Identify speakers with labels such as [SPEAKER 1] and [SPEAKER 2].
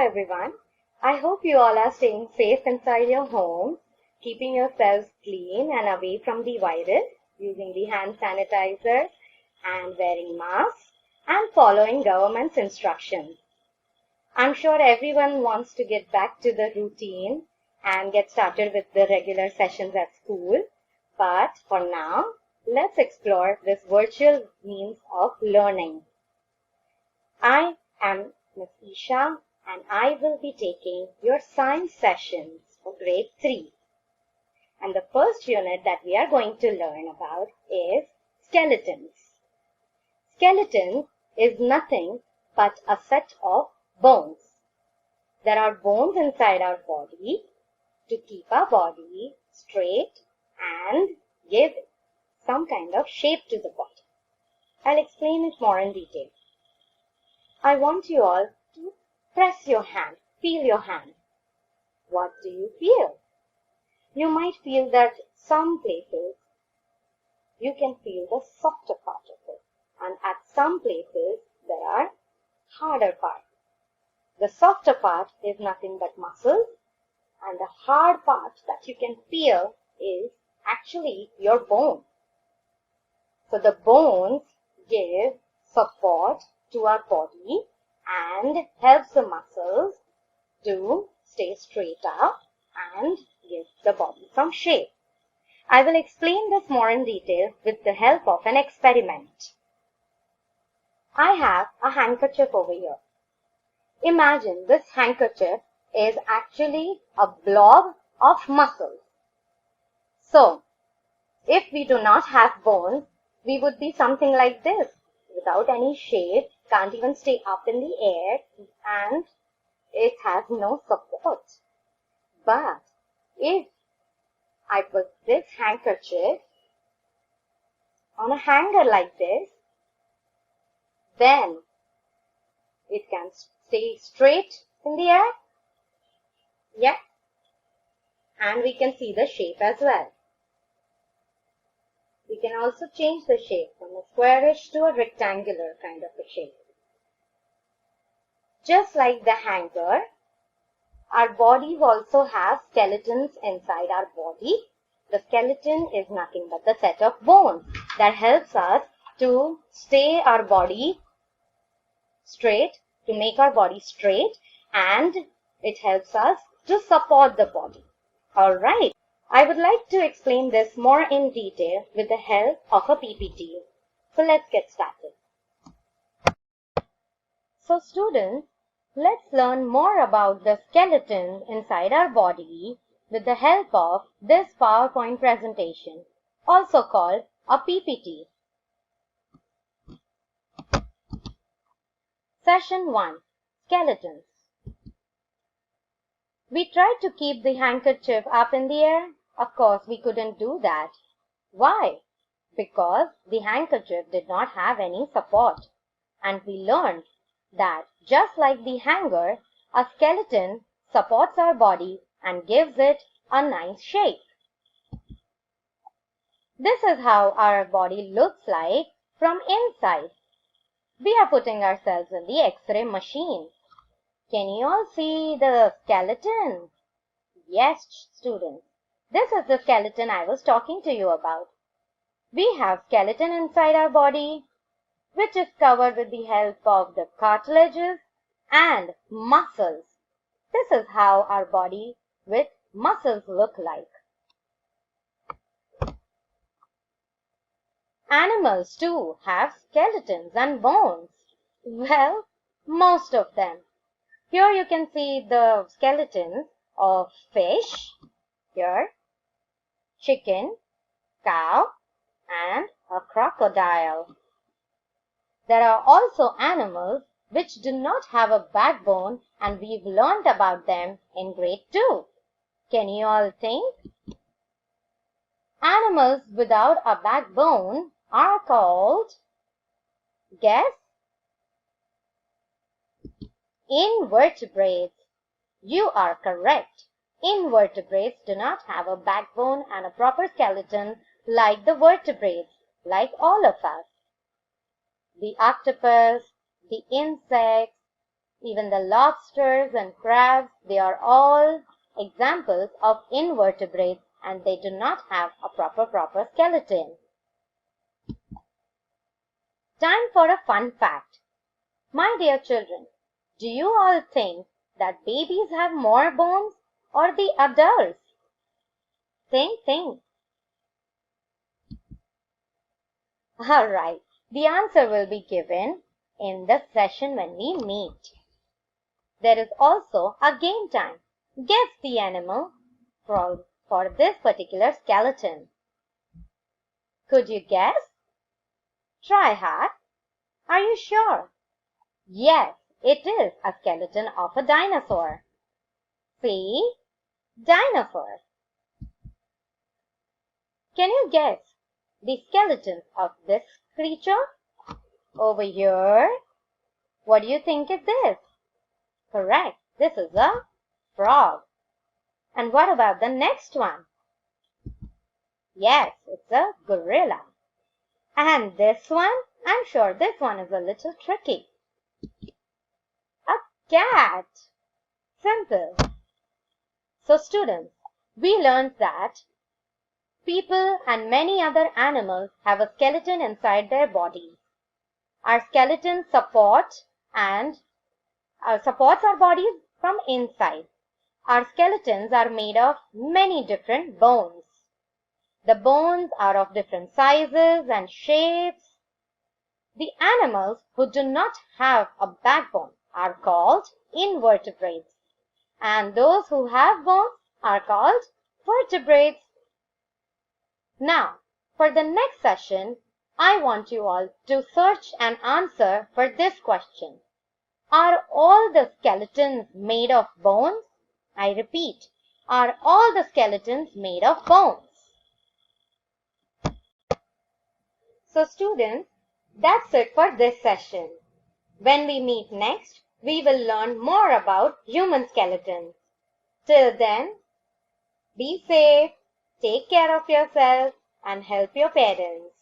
[SPEAKER 1] everyone. I hope you all are staying safe inside your homes, keeping yourselves clean and away from the virus, using the hand sanitizer and wearing masks and following government's instructions. I'm sure everyone wants to get back to the routine and get started with the regular sessions at school. But for now, let's explore this virtual means of learning. I am Ms. Isha and I will be taking your science sessions for grade 3. And the first unit that we are going to learn about is skeletons. Skeletons is nothing but a set of bones. There are bones inside our body to keep our body straight and give some kind of shape to the body. I'll explain it more in detail. I want you all to press your hand, feel your hand. What do you feel? You might feel that some places you can feel the softer part of it, and at some places there are harder parts. The softer part is nothing but muscles, and the hard part that you can feel is actually your bone. So the bones give support to our body and helps the muscles to stay straight up and give the body some shape. I will explain this more in detail with the help of an experiment. I have a handkerchief over here. Imagine this handkerchief is actually a blob of muscles. So, if we do not have bones, we would be something like this, without any shape, can't even stay up in the air, and it has no support. But if I put this handkerchief on a hanger like this, then it can stay straight in the air. Yeah. And we can see the shape as well. We can also change the shape from a squarish to a rectangular kind of a shape. Just like the hanger, our bodies also have skeletons inside our body. The skeleton is nothing but the set of bones that helps us to stay our body straight, to make our body straight, and it helps us to support the body. Alright, I would like to explain this more in detail with the help of a PPT. So let's get started. So students, let's learn more about the skeleton inside our body with the help of this PowerPoint presentation, also called a PPT. Session 1. Skeletons. We tried to keep the handkerchief up in the air. Of course, we couldn't do that. Why? Because the handkerchief did not have any support. And we learned that just like the hanger, a skeleton supports our body and gives it a nice shape. This is how our body looks like from inside. We are putting ourselves in the X-ray machine. Can you all see the skeleton? Yes, students. This is the skeleton I was talking to you about. We have skeleton inside our body, which is covered with the help of the cartilages and muscles. This is how our body with muscles look like. Animals too have skeletons and bones. Well, most of them. Here you can see the skeletons of fish, here, chicken, cow, and a crocodile. There are also animals which do not have a backbone, and we've learned about them in grade 2. Can you all think? Animals without a backbone are called, guess? Invertebrates. You are correct. Invertebrates do not have a backbone and a proper skeleton like the vertebrates, like all of us. The octopus, the insects, Even the lobsters and crabs, they are all examples of invertebrates and they do not have a proper skeleton. Time for a fun fact. My dear children, do you all think that babies have more bones or the adults? Think. Alright, the answer will be given in the session when we meet. There is also a game time. Guess the animal for this particular skeleton. Could you guess? Try hard. Are you sure? Yes, it is a skeleton of a dinosaur. See? Dinosaur. Can you guess the skeleton of this creature? Over here. What do you think is this? Correct. This is a frog. And what about the next one? Yes, it's a gorilla. And this one? I'm sure this one is a little tricky. A cat. Simple. So students, we learned that people and many other animals have a skeleton inside their bodies. Our skeletons supports our bodies from inside. Our skeletons are made of many different bones. The bones are of different sizes and shapes. The animals who do not have a backbone are called invertebrates. And those who have bones are called vertebrates. Now, for the next session, I want you all to search and answer for this question. Are all the skeletons made of bones? I repeat, are all the skeletons made of bones? So students, that's it for this session. When we meet next, we will learn more about human skeletons. Till then, be safe, take care of yourself, and help your parents.